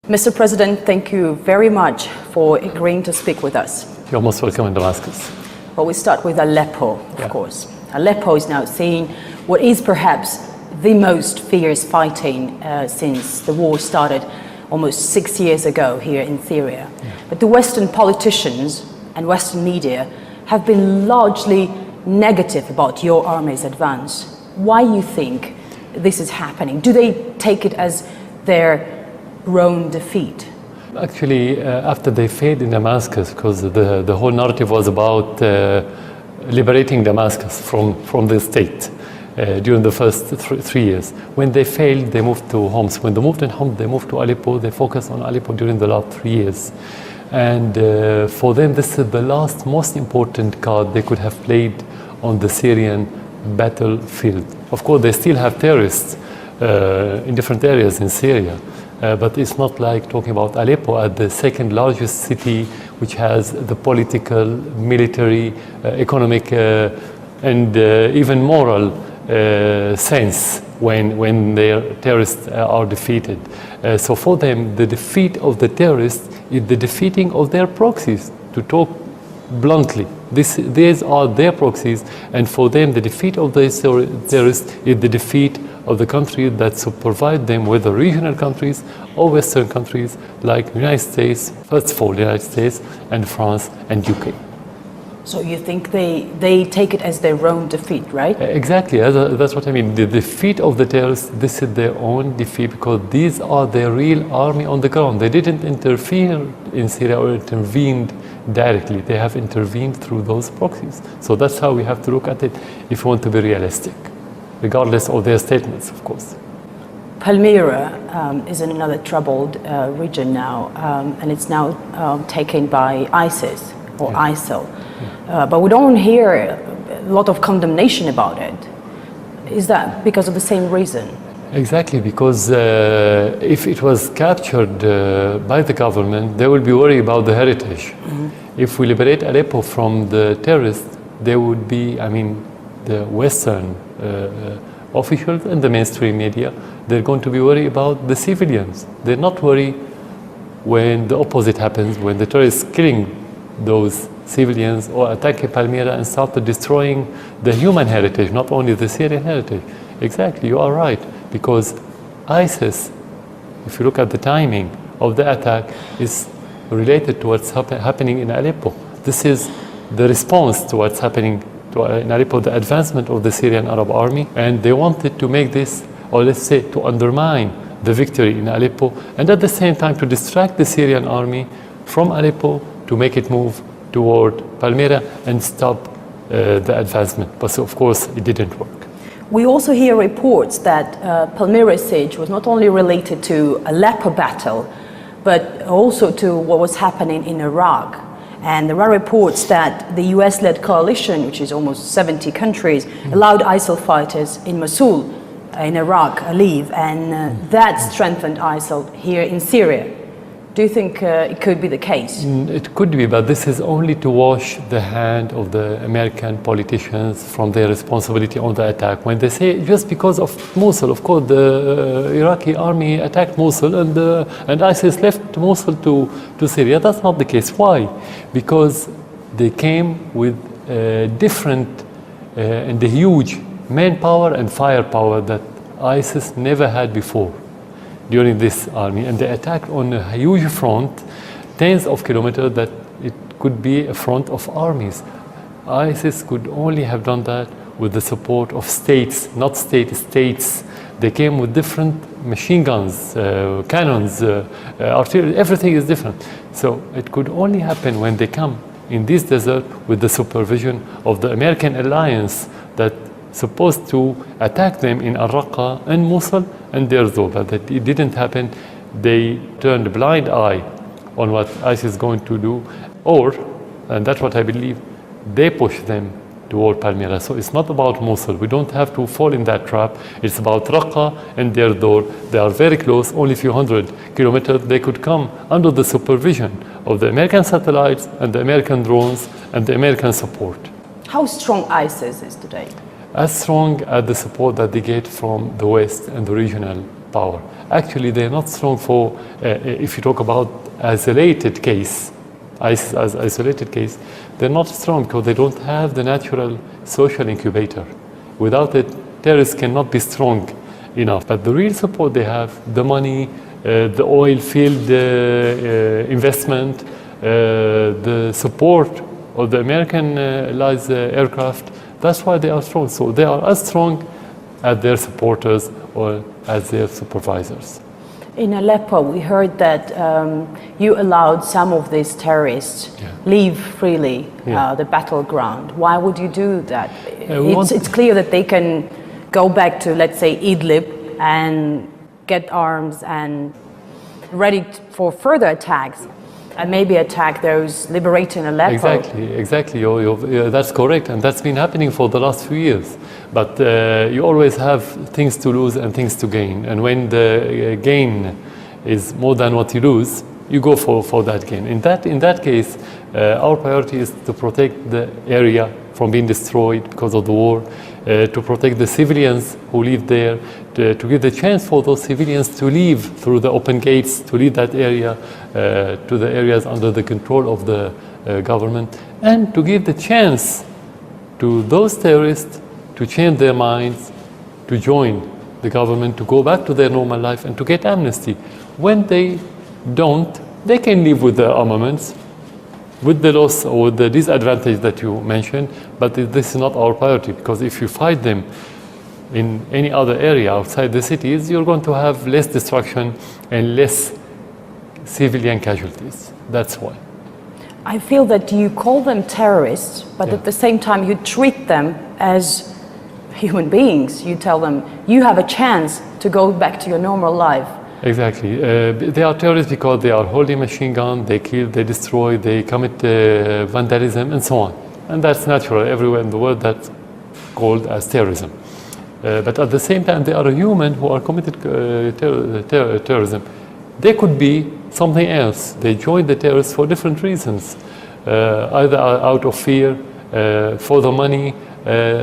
Mr. President, thank you very much for agreeing to speak with us. You're most welcome in Damascus. Well, we start with Aleppo, of course. Aleppo is now seeing what is perhaps the most fierce fighting since the war started almost 6 years ago here in Syria. But the Western politicians and Western media have been largely negative about your army's advance. Why do you think this is happening? Do they take it as their own defeat? Actually, after they failed in Damascus, because the whole narrative was about liberating Damascus from the state during the first 3 years. When they failed, they moved to Homs. When they moved in Homs, they moved to Aleppo. They focused on Aleppo during the last 3 years. And for them, this is the last most important card they could have played on the Syrian battlefield. Of course, they still have terrorists in different areas in Syria. But it's not like talking about Aleppo as the second largest city, which has the political, military, economic, and even moral sense when their terrorists are defeated. So for them, the defeat of the terrorists is the defeating of their proxies, to talk bluntly. These are their proxies, and for them, the defeat of the terrorists is the defeat of the country that provide them, whether regional countries or Western countries like the United States, first of all the United States and France and UK. So you think they take it as their own defeat, right? Exactly, that's what I mean. The defeat of the terrorists, this is their own defeat, because these are their real army on the ground. They didn't interfere in Syria or intervened directly. They have intervened through those proxies. So that's how we have to look at it if we want to be realistic, regardless of their statements, of course. Palmira is in another troubled region now, and it's now taken by ISIS or ISIL. But we don't hear a lot of condemnation about it. Is that because of the same reason? Exactly, because if it was captured by the government, they will be worried about the heritage. If we liberate Aleppo from the terrorists, there would be, the Western officials and the mainstream media, they're going to be worried about the civilians. They're not worried when the opposite happens, when the terrorists killing those civilians or attacking Palmira and started destroying the human heritage, not only the Syrian heritage. Exactly, you are right, because ISIS, if you look at the timing of the attack, is related to what's happening in Aleppo. This is the response to what's happening in Aleppo, the advancement of the Syrian Arab army, and they wanted to make this, or let's say, to undermine the victory in Aleppo, and at the same time to distract the Syrian army from Aleppo to make it move toward Palmira and stop the advancement. But of course, it didn't work. We also hear reports that Palmira siege was not only related to Aleppo battle, but also to what was happening in Iraq. And there are reports that the US-led coalition, which is almost 70 countries, allowed ISIL fighters in Mosul, in Iraq, leave, and that strengthened ISIL here in Syria. Do you think it could be the case? It could be, but this is only to wash the hand of the American politicians from their responsibility on the attack. When they say just because of Mosul, of course, the Iraqi army attacked Mosul and ISIS left Mosul to Syria. That's not the case. Why? Because they came with different and the huge manpower and firepower that ISIS never had before during this army, and they attacked on a huge front, tens of kilometers, that it could be a front of armies. ISIS could only have done that with the support of states, not states. They came with different machine guns, cannons, artillery, everything is different. So it could only happen when they come in this desert with the supervision of the American alliance that supposed to attack them in Al-Raqqa and Mosul and Deir Zor, but that it didn't happen. They turned a blind eye on what ISIS is going to do, and that's what I believe, they push them toward Palmira. So it's not about Mosul. We don't have to fall in that trap. It's about Raqqa and Deir Zor. They are very close, only a few hundred kilometers. They could come under the supervision of the American satellites and the American drones and the American support. How strong ISIS is today? As strong as the support that they get from the West and the regional power. Actually, they're not strong for, if you talk about isolated case, as isolated case, they're not strong because they don't have the natural social incubator. Without it, terrorists cannot be strong enough. But the real support they have, the money, the oil field investment, the support of the American allies aircraft, that's why they are strong. So they are as strong as their supporters or as their supervisors. In Aleppo, we heard that you allowed some of these terrorists leave freely the battleground. Why would you do that? It's clear that they can go back to, let's say, Idlib and get arms and ready for further attacks and maybe attack those liberating Aleppo. Exactly. That's correct, and that's been happening for the last few years. But you always have things to lose and things to gain, and when the gain is more than what you lose, you go for that gain. In that case, our priority is to protect the area from being destroyed because of the war, to protect the civilians who live there, to give the chance for those civilians to leave through the open gates, to leave that area to the areas under the control of the government, and to give the chance to those terrorists to change their minds, to join the government, to go back to their normal life and to get amnesty. When they don't, they can live with the armaments, with the loss or the disadvantage that you mentioned, but this is not our priority, because if you fight them in any other area outside the cities, you're going to have less destruction and less civilian casualties. That's why. I feel that you call them terrorists, but at the same time you treat them as human beings. You tell them you have a chance to go back to your normal life. Exactly. They are terrorists because they are holding machine gun, they kill, they destroy, they commit vandalism and so on. And that's natural everywhere in the world. That's called as terrorism. But at the same time, they are a human who are committed terrorism. They could be something else. They join the terrorists for different reasons, either out of fear, for the money,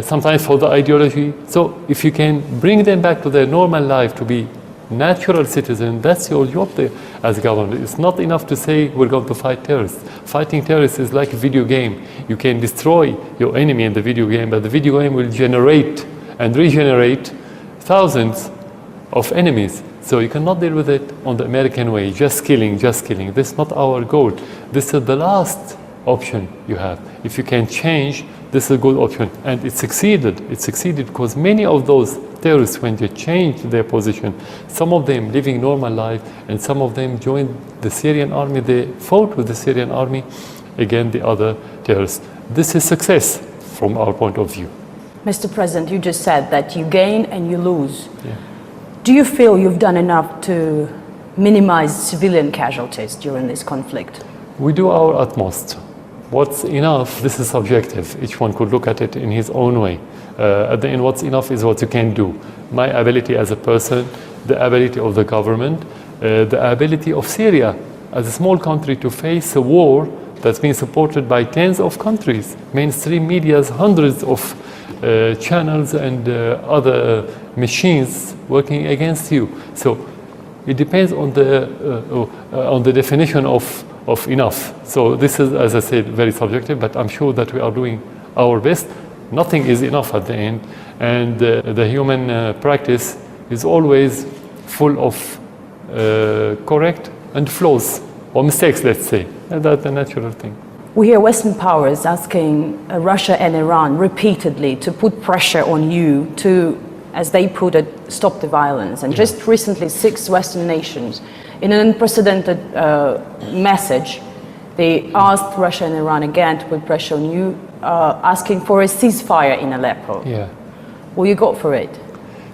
sometimes for the ideology. So if you can bring them back to their normal life, to be natural citizen, that's your job there as government. It's not enough to say we're going to fight terrorists. Fighting terrorists is like a video game. You can destroy your enemy in the video game, but the video game will generate and regenerate thousands of enemies. So you cannot deal with it on the American way, just killing. This is not our goal. This is the last option you have. If you can change, this is a good option. And it succeeded. It succeeded because many of those terrorists, when they changed their position, some of them living normal life, and some of them joined the Syrian army. They fought with the Syrian army against the other terrorists. This is success from our point of view. Mr. President, you just said that you gain and you lose. Yeah. Do you feel you've done enough to minimize civilian casualties during this conflict? We do our utmost. What's enough, this is subjective. Each one could look at it in his own way. At the end, what's enough is what you can do. My ability as a person, the ability of the government, the ability of Syria as a small country to face a war that's been supported by tens of countries. Mainstream media's hundreds of channels and other machines working against you. So it depends on the definition of enough. So this is, as I said, very subjective, but I'm sure that we are doing our best. Nothing is enough at the end, and the human practice is always full of correct and flaws, or mistakes, let's say, and that's a natural thing. We hear Western powers asking Russia and Iran repeatedly to put pressure on you to, as they put it, stop the violence. And just recently, 6 Western nations, in an unprecedented message, they asked Russia and Iran again to put pressure on you, asking for a ceasefire in Aleppo. Yeah. Will you go for it?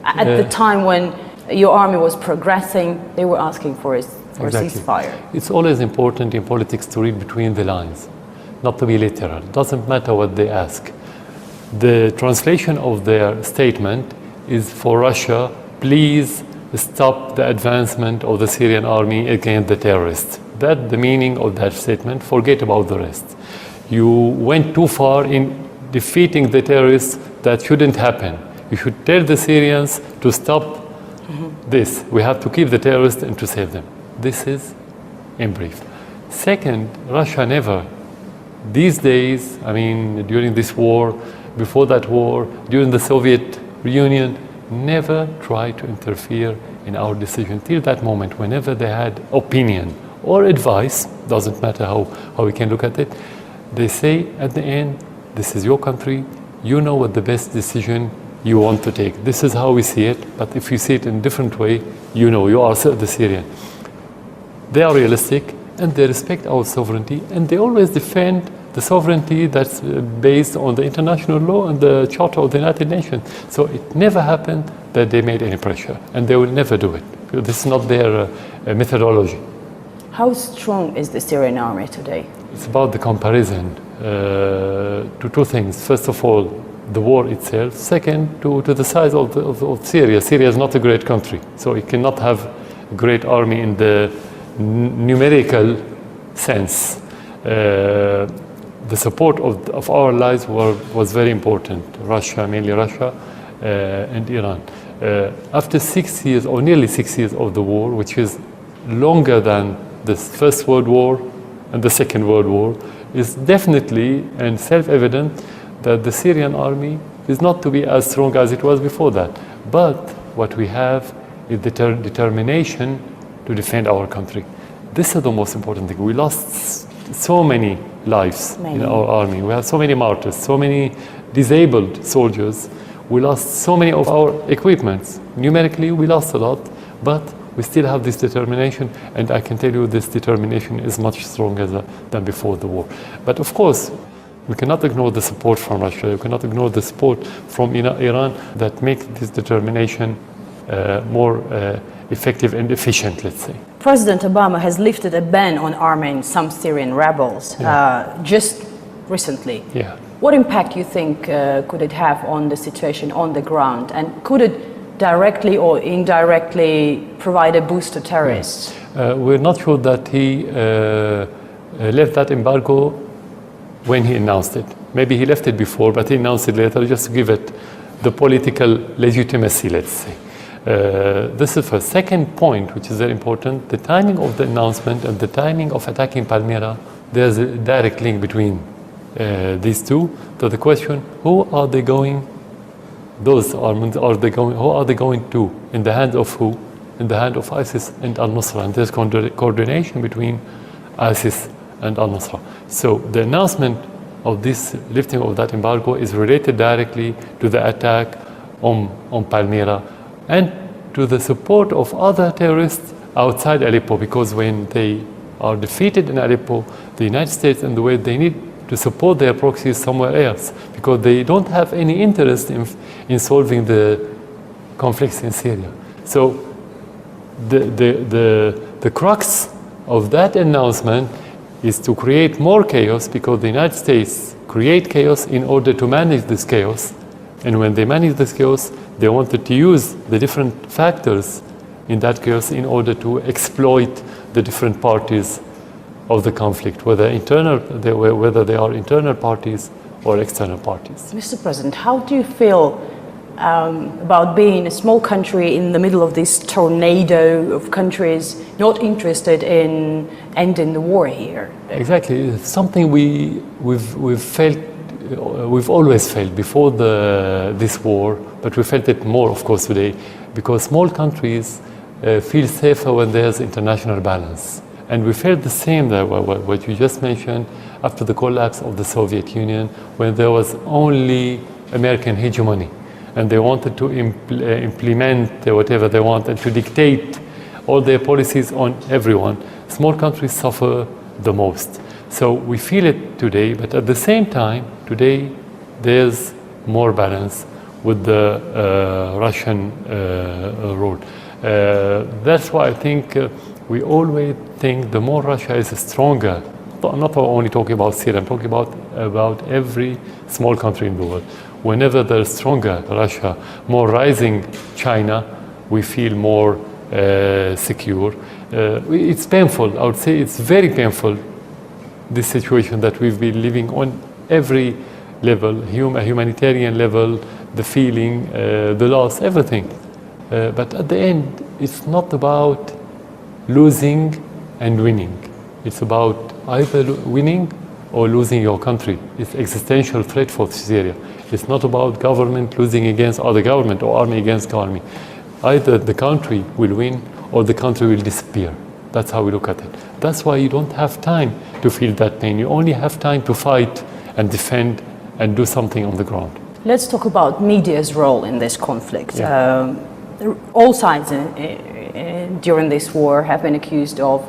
At the time when your army was progressing, they were asking for a ceasefire. It's always important in politics to read between the lines, not to be literal. It doesn't matter what they ask. The translation of their statement is for Russia, please stop the advancement of the Syrian army against the terrorists. That's the meaning of that statement. Forget about the rest. You went too far in defeating the terrorists. That shouldn't happen. You should tell the Syrians to stop this. We have to keep the terrorists and to save them. This is in brief. Second, Russia never, these days, I mean, during this war, before that war, during the Soviet Union, never tried to interfere in our decision till that moment. Whenever they had opinion or advice, doesn't matter how we can look at it, they say at the end, this is your country, you know what the best decision you want to take. This is how we see it, but if you see it in a different way, you know, you are the Syrian. They are realistic and they respect our sovereignty, and they always defend the sovereignty that's based on the international law and the Charter of the United Nations. So it never happened that they made any pressure, and they will never do it. This is not their methodology. How strong is the Syrian army today? It's about the comparison to two things. First of all, the war itself. Second, to the size of Syria. Syria is not a great country, so it cannot have a great army in the numerical sense. The support of our allies was very important. Russia, mainly Russia, and Iran. After 6 years, or nearly 6 years of the war, which is longer than the First World War and the Second World War, is definitely and self-evident that the Syrian army is not to be as strong as it was before that. But what we have is the determination to defend our country. This is the most important thing. We lost so many lives in our army. We have so many martyrs, so many disabled soldiers. We lost so many of our equipments. Numerically, we lost a lot, but we still have this determination, and I can tell you this determination is much stronger than before the war. But of course, we cannot ignore the support from Russia. We cannot ignore the support from Iran that makes this determination more effective and efficient, let's say. President Obama has lifted a ban on arming some Syrian rebels just recently. Yeah. What impact do you think could it have on the situation on the ground? And could it directly or indirectly provide a boost to terrorists? We're not sure that he left that embargo when he announced it. Maybe he left it before, but he announced it later just to give it the political legitimacy, let's say. This is first. Second point, which is very important, the timing of the announcement and the timing of attacking Palmira, there's a direct link between these two. So the question, who are they going, those armaments, who are they going to? In the hands of who? In the hand of ISIS and al-Nusra. And there's coordination between ISIS and al-Nusra. So the announcement of this lifting of that embargo is related directly to the attack on Palmira and to the support of other terrorists outside Aleppo, because when they are defeated in Aleppo, the United States and the way they need to support their proxies somewhere else, because they don't have any interest in solving the conflicts in Syria. So the crux of that announcement is to create more chaos, because the United States create chaos in order to manage this chaos. And when they manage this chaos, they wanted to use the different factors in that chaos in order to exploit the different parties of the conflict, whether they are internal parties or external parties. Mr. President, how do you feel about being a small country in the middle of this tornado of countries not interested in ending the war here? Exactly. It's something we've felt. We've always felt before this war, but we felt it more, of course, today, because small countries feel safer when there's international balance. And we felt the same, what you just mentioned, after the collapse of the Soviet Union, when there was only American hegemony, and they wanted to implement whatever they want and to dictate all their policies on everyone. Small countries suffer the most. So we feel it today, but at the same time, today there's more balance with the Russian role. That's why I think we always think the more Russia is stronger. I'm not only talking about Syria, I'm talking about every small country in the world. Whenever there's stronger Russia, more rising China, we feel more secure. It's painful, I would say it's very painful, this situation that we've been living on every level, humanitarian level, the feeling, the loss, everything. But at the end, it's not about losing and winning. It's about either winning or losing your country. It's existential threat for Syria. It's not about government losing against other government or army against army. Either the country will win or the country will disappear. That's how we look at it. That's why you don't have time to feel that pain. You only have time to fight and defend and do something on the ground. Let's talk about media's role in this conflict. Yeah. All sides during this war have been accused of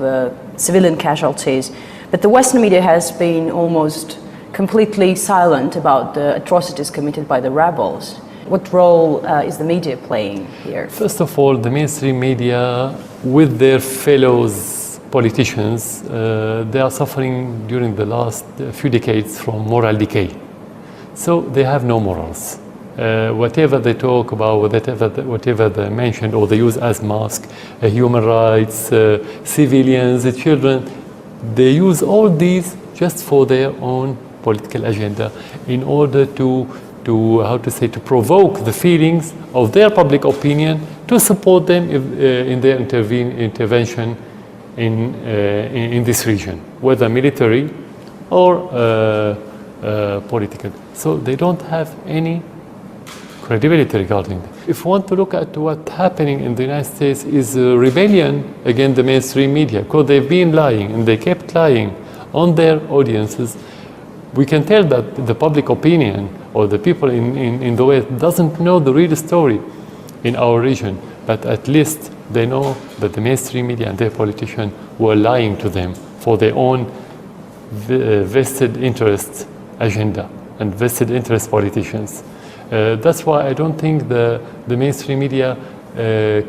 civilian casualties, but the Western media has been almost completely silent about the atrocities committed by the rebels. What role is the media playing here? First of all, the mainstream media, with their fellows politicians, they are suffering during the last few decades from moral decay. So they have no morals. Whatever they talk about, whatever they mention or they use as mask, human rights, civilians, children, they use all these just for their own political agenda in order to provoke the feelings of their public opinion to support them in their intervention in this region, whether military or political. So they don't have any credibility regarding them. If we want to look at what's happening in the United States is a rebellion against the mainstream media, because they've been lying and they kept lying on their audiences. We can tell that the public opinion or the people in the West doesn't know the real story in our region, but at least they know that the mainstream media and their politicians were lying to them for their own vested interest agenda and vested interest politicians. That's why I don't think the mainstream media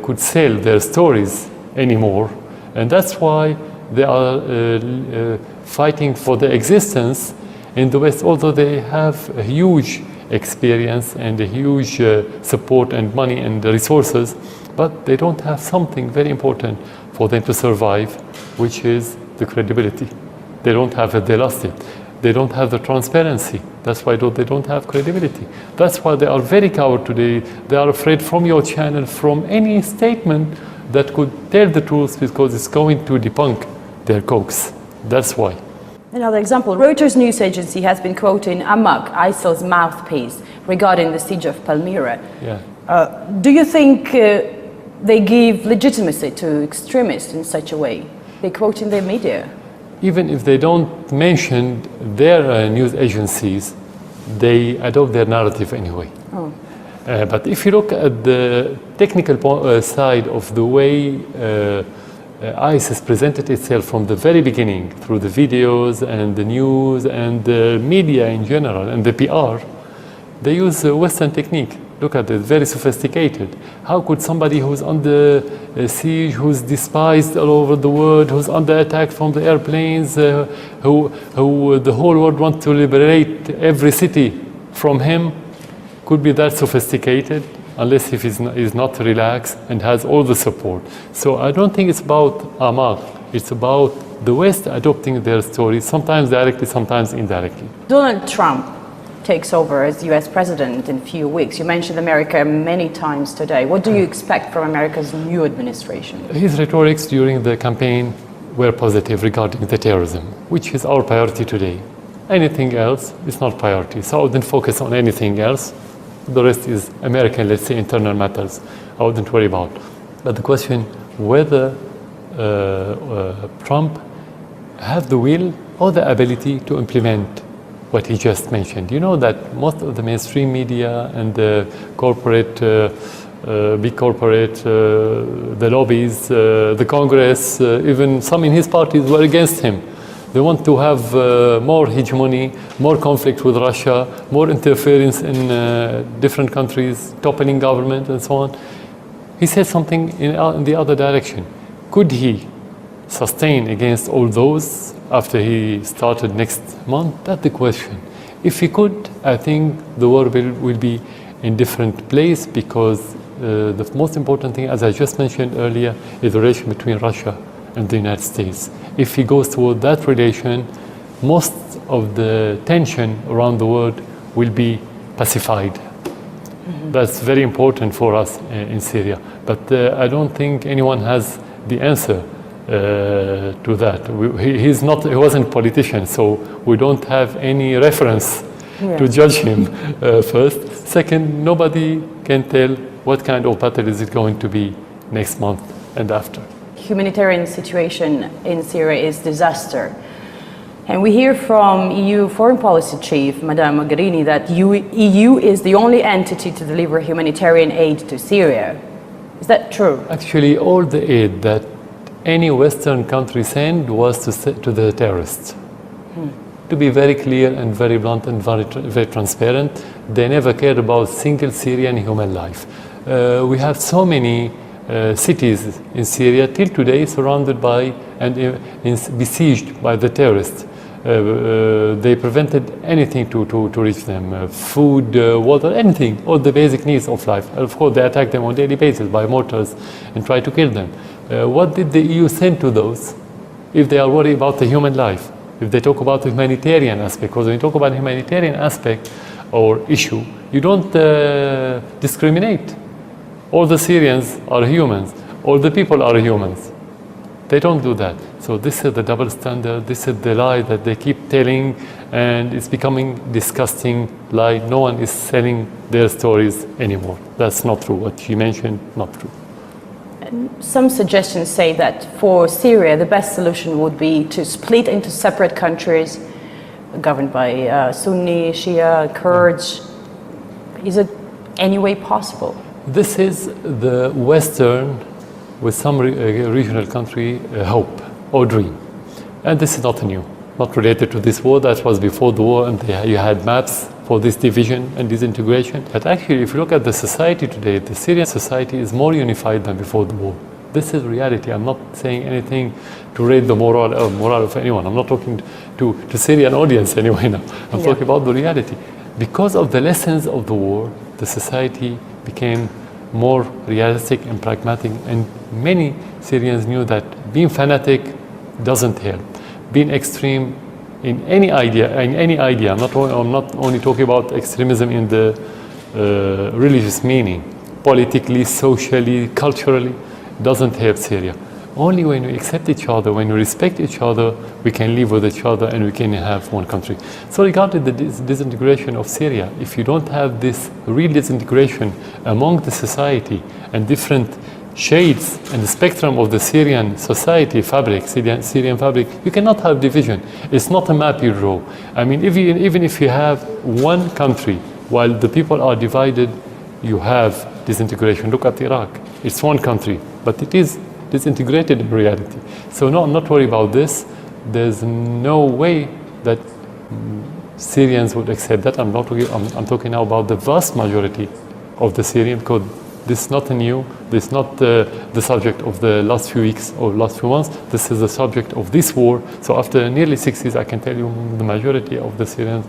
could sell their stories anymore, and that's why they are fighting for their existence in the West, although they have a huge experience and a huge support and money and resources, but they don't have something very important for them to survive, which is the credibility. They don't have it, they lost it. They don't have the transparency. That's why they don't have credibility. That's why they are very coward today. They are afraid from your channel, from any statement that could tell the truth, because it's going to debunk their cause. That's why. Another example, Reuters news agency has been quoting Amaq, ISIL's mouthpiece, regarding the siege of Palmira. Yeah. Do you think they give legitimacy to extremists in such a way? They quote in their media. Even if they don't mention their news agencies, they adopt their narrative anyway. Oh. But if you look at the technical side of the way ISIS presented itself from the very beginning, through the videos and the news and the media in general and the PR, they use a Western technique. Look at it, very sophisticated. How could somebody who's under siege, who's despised all over the world, who's under attack from the airplanes, who the whole world wants to liberate every city from him, could be that sophisticated unless if he's not relaxed and has all the support. So I don't think it's about Amaq. It's about the West adopting their stories, sometimes directly, sometimes indirectly. Donald Trump takes over as US president in a few weeks. You mentioned America many times today. What do you expect from America's new administration? His rhetorics during the campaign were positive regarding the terrorism, which is our priority today. Anything else is not priority. So I wouldn't focus on anything else. The rest is American, let's say, internal matters. I wouldn't worry about. But the question whether Trump have the will or the ability to implement what he just mentioned. You know that most of the mainstream media and the corporate, big corporate, the lobbies, the Congress, even some in his parties were against him. They want to have more hegemony, more conflict with Russia, more interference in different countries, toppling government and so on. He said something in the other direction. Could he sustain against all those after he started next month? That's the question. If he could, I think the world will be in different place, because the most important thing, as I just mentioned earlier, is the relation between Russia and the United States. If he goes toward that relation, most of the tension around the world will be pacified. Mm-hmm. That's very important for us in Syria. But I don't think anyone has the answer to that. He wasn't a politician, so we don't have any reference to judge him first. Second, nobody can tell what kind of battle is it going to be next month and after. Humanitarian situation in Syria is disaster. And we hear from EU Foreign Policy Chief, Madame Mogherini, that EU is the only entity to deliver humanitarian aid to Syria. Is that true? Actually, all the aid that any Western country sent was to the terrorists. To be very clear and very blunt and very transparent, they never cared about single Syrian human life. We have so many cities in Syria till today surrounded by and besieged by the terrorists. They prevented anything to reach them, food, water, anything, all the basic needs of life. And of course, they attack them on a daily basis by mortars and try to kill them. What did the EU send to those if they are worried about the human life? If they talk about the humanitarian aspect, because when you talk about humanitarian aspect or issue, you don't discriminate. All the Syrians are humans. All the people are humans. They don't do that. So this is the double standard. This is the lie that they keep telling, and it's becoming disgusting lie. No one is selling their stories anymore. That's not true. What she mentioned, not true. Some suggestions say that for Syria, the best solution would be to split into separate countries governed by Sunni, Shia, Kurds. Is it any way possible? This is the Western, with some regional country, hope or dream. And this is not new, not related to this war. That was before the war, and you had maps for this division and disintegration. But actually, if you look at the society today, the Syrian society is more unified than before the war. This is reality. I'm not saying anything to raise the morale of anyone. I'm not talking to Syrian audience anyway now. I'm talking about the reality. Because of the lessons of the war, the society became more realistic and pragmatic, and many Syrians knew that being fanatic doesn't help. Being extreme in any idea, I'm not only talking about extremism in the religious meaning, politically, socially, culturally, doesn't help Syria. Only when we accept each other, when we respect each other, we can live with each other and we can have one country. So regarding the disintegration of Syria, if you don't have this real disintegration among the society and different shades and the spectrum of the Syrian society fabric, Syrian fabric, you cannot have division. It's not a map you draw. I mean, even if you have one country, while the people are divided, you have disintegration. Look at Iraq. It's one country, but it is disintegrated in reality. So not worry about this. There's no way that Syrians would accept that. I'm talking now about the vast majority of the Syrian, because this is not new. This is not the subject of the last few weeks or last few months. This is the subject of this war. So after nearly 6 years, I can tell you the majority of the Syrians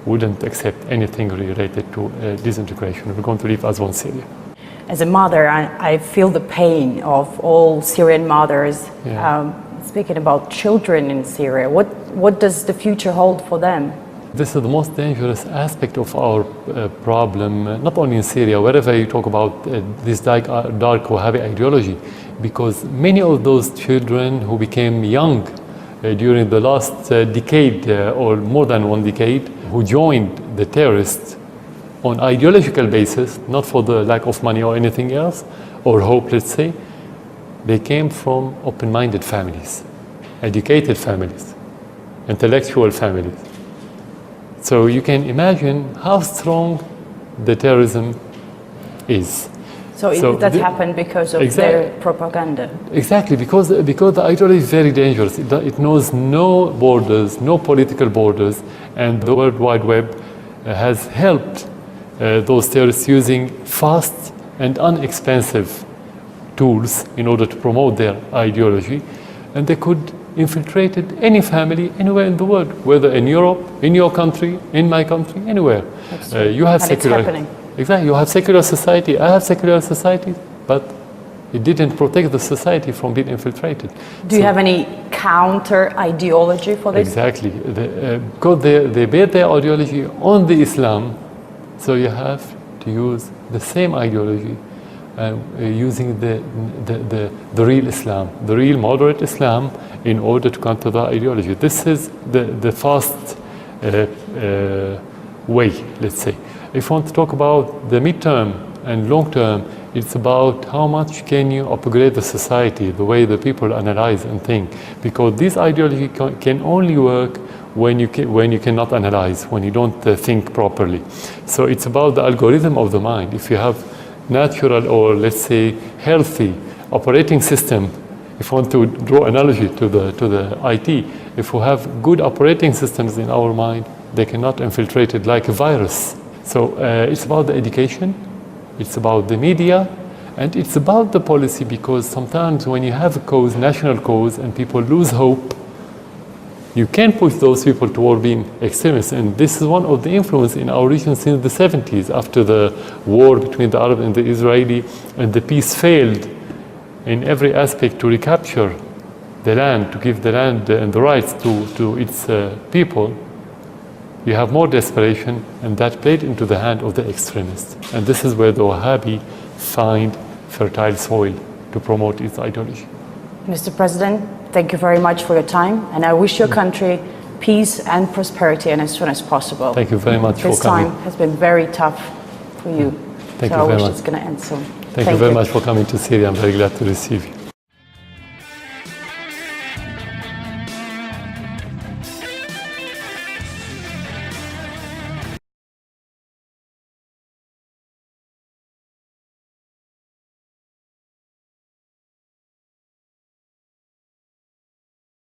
wouldn't accept anything related to disintegration. We're going to live as one Syria. As a mother, I feel the pain of all Syrian mothers. Speaking about children in Syria, what does the future hold for them? This is the most dangerous aspect of our problem, not only in Syria, wherever you talk about this dark Wahhabi ideology, because many of those children who became young during the last decade or more than one decade, who joined the terrorists on ideological basis, not for the lack of money or anything else, or hope, let's say, they came from open-minded families, educated families, intellectual families. So you can imagine how strong the terrorism is. So that happened because of their propaganda? Exactly, because the ideology is very dangerous. It knows no borders, no political borders, and the World Wide Web has helped those terrorists using fast and inexpensive tools in order to promote their ideology, and they could infiltrate any family anywhere in the world, whether in Europe, in your country, in my country, anywhere. You have secular. It's happening. Exactly, you have secular society. I have secular society, but it didn't protect the society from being infiltrated. Do you have any counter ideology for this? Exactly, because they bear their ideology on the Islam. So you have to use the same ideology, using the real Islam, the real moderate Islam, in order to counter the ideology. This is the fast way, let's say. If you want to talk about the midterm and long term, it's about how much can you upgrade the society, the way the people analyze and think. Because this ideology can only work when you cannot analyze, when you don't think properly. So it's about the algorithm of the mind. If you have natural, or let's say healthy operating system, if you want to draw analogy to the IT, if we have good operating systems in our mind, they cannot infiltrate it like a virus. So it's about the education, it's about the media, and it's about the policy, because sometimes when you have a cause, national cause, and people lose hope, you can push those people toward being extremists. And this is one of the influence in our region since the 70s, after the war between the Arab and the Israeli, and the peace failed in every aspect to recapture the land, to give the land and the rights to its people. You have more desperation, and that played into the hand of the extremists. And this is where the Wahhabi find fertile soil to promote its ideology. Mr. President, thank you very much for your time, and I wish your country peace and prosperity, and as soon as possible. Thank you very much for coming. This time has been very tough for you. Thank you very much. I wish it's going to end soon. Thank you very much for coming to Syria. I'm very glad to receive you.